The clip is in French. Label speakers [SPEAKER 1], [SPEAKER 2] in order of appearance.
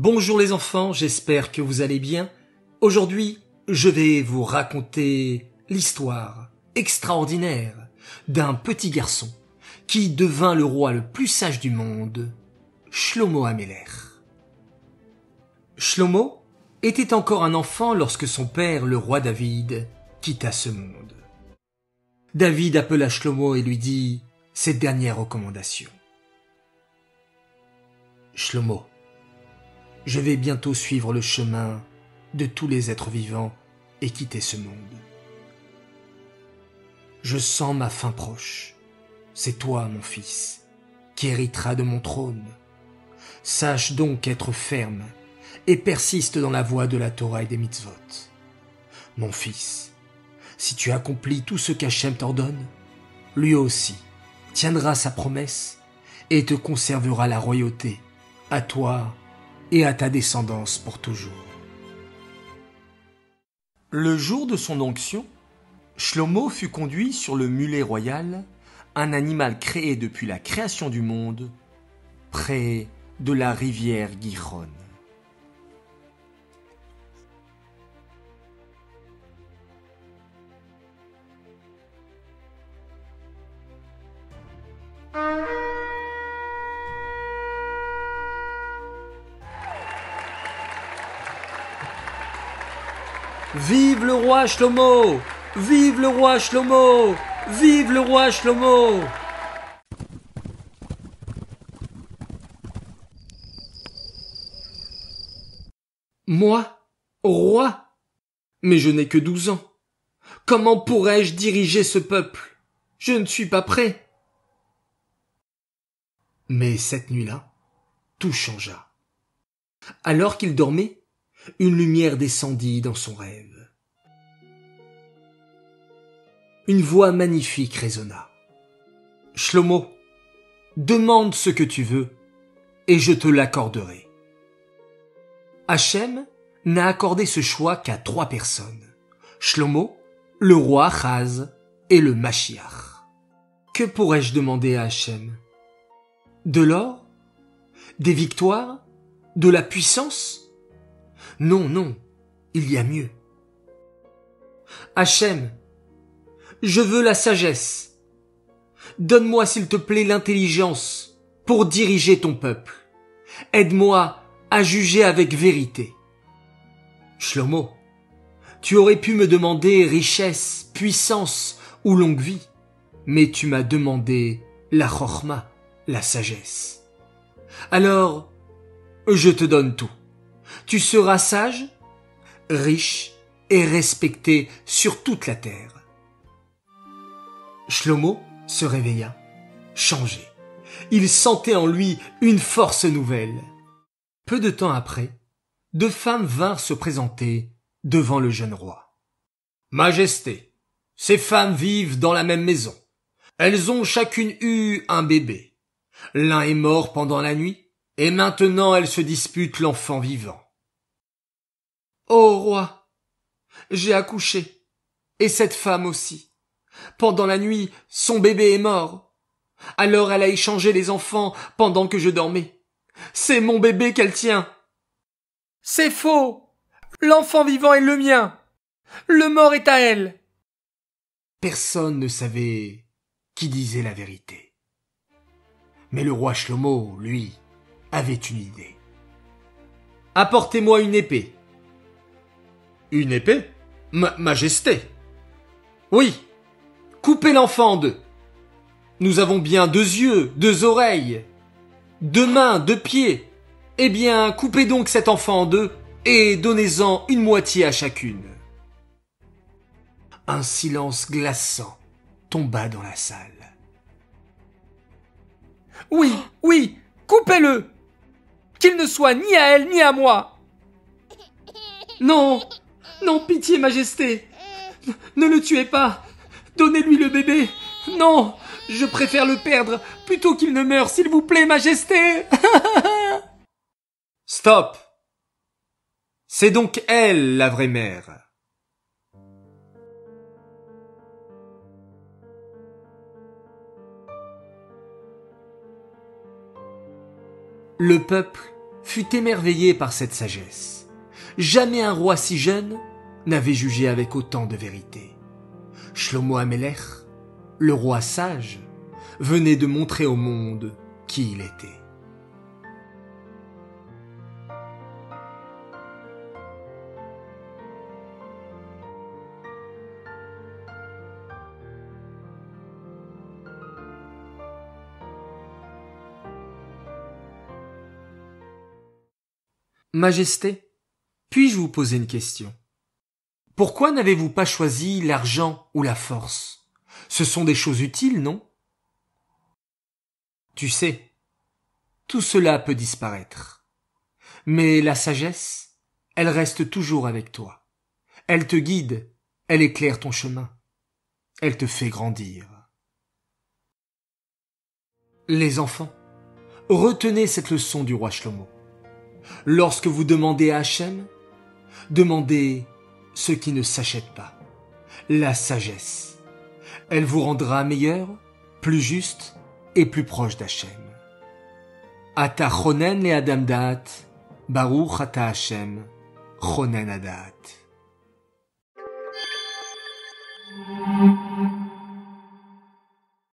[SPEAKER 1] Bonjour les enfants, j'espère que vous allez bien. Aujourd'hui, je vais vous raconter l'histoire extraordinaire d'un petit garçon qui devint le roi le plus sage du monde, Shlomo Améler. Shlomo était encore un enfant lorsque son père, le roi David, quitta ce monde. David appela Shlomo et lui dit cette dernière recommandation. Shlomo, je vais bientôt suivre le chemin de tous les êtres vivants et quitter ce monde. Je sens ma fin proche. C'est toi, mon fils, qui hériteras de mon trône. Sache donc être ferme et persiste dans la voie de la Torah et des mitzvot. Mon fils, si tu accomplis tout ce qu'Hachem t'ordonne, lui aussi tiendra sa promesse et te conservera la royauté, à toi et à ta descendance pour toujours. Le jour de son onction, Shlomo fut conduit sur le mulet royal, un animal créé depuis la création du monde, près de la rivière Gihon. Vive le roi Shlomo! Vive le roi Shlomo! Vive le roi Shlomo! Moi, roi? Mais je n'ai que 12 ans. Comment pourrais-je diriger ce peuple? Je ne suis pas prêt. Mais cette nuit-là, tout changea. Alors qu'il dormait, une lumière descendit dans son rêve. Une voix magnifique résonna. Shlomo, demande ce que tu veux, et je te l'accorderai. Hachem n'a accordé ce choix qu'à 3 personnes. Shlomo, le roi Achaz et le Mashiach. Que pourrais-je demander à Hachem? De l'or? Des victoires? De la puissance? Non, non, il y a mieux. Hachem, je veux la sagesse. Donne-moi s'il te plaît l'intelligence pour diriger ton peuple. Aide-moi à juger avec vérité. Shlomo, tu aurais pu me demander richesse, puissance ou longue vie, mais tu m'as demandé la chokhma, la sagesse. Alors, je te donne tout. Tu seras sage, riche et respecté sur toute la terre. Shlomo se réveilla, changé. Il sentait en lui une force nouvelle. Peu de temps après, 2 femmes vinrent se présenter devant le jeune roi. Majesté, ces femmes vivent dans la même maison. Elles ont chacune eu un bébé. L'un est mort pendant la nuit, et maintenant elles se disputent l'enfant vivant. Ô roi, j'ai accouché, et cette femme aussi. Pendant la nuit, son bébé est mort. Alors elle a échangé les enfants pendant que je dormais. C'est mon bébé qu'elle tient. C'est faux. L'enfant vivant est le mien. Le mort est à elle. Personne ne savait qui disait la vérité. Mais le roi Shlomo, lui, avait une idée. Apportez-moi une épée. Une épée? Majesté. Oui. Coupez l'enfant en 2. Nous avons bien 2 yeux, 2 oreilles, 2 mains, 2 pieds. Eh bien, coupez donc cet enfant en 2 et donnez-en une moitié à chacune. Un silence glaçant tomba dans la salle. Oui, oui, coupez-le! Qu'il ne soit ni à elle ni à moi! Non, non, pitié, majesté! Ne le tuez pas! Donnez-lui le bébé! Non! Je préfère le perdre plutôt qu'il ne meure, s'il vous plaît, majesté! Stop! C'est donc elle, la vraie mère. Le peuple fut émerveillé par cette sagesse. Jamais un roi si jeune n'avait jugé avec autant de vérité. Shlomo Amelech, le roi sage, venait de montrer au monde qui il était. Majesté, puis-je vous poser une question? Pourquoi n'avez-vous pas choisi l'argent ou la force? Ce sont des choses utiles, non? Tu sais, tout cela peut disparaître. Mais la sagesse, elle reste toujours avec toi. Elle te guide, elle éclaire ton chemin. Elle te fait grandir. Les enfants, retenez cette leçon du roi Shlomo. Lorsque vous demandez à Hachem, demandez ce qui ne s'achète pas, la sagesse. Elle vous rendra meilleur, plus juste et plus proche d'Hachem. Ata chonen le adam da'at, baruch ata Hachem, chonen hadat.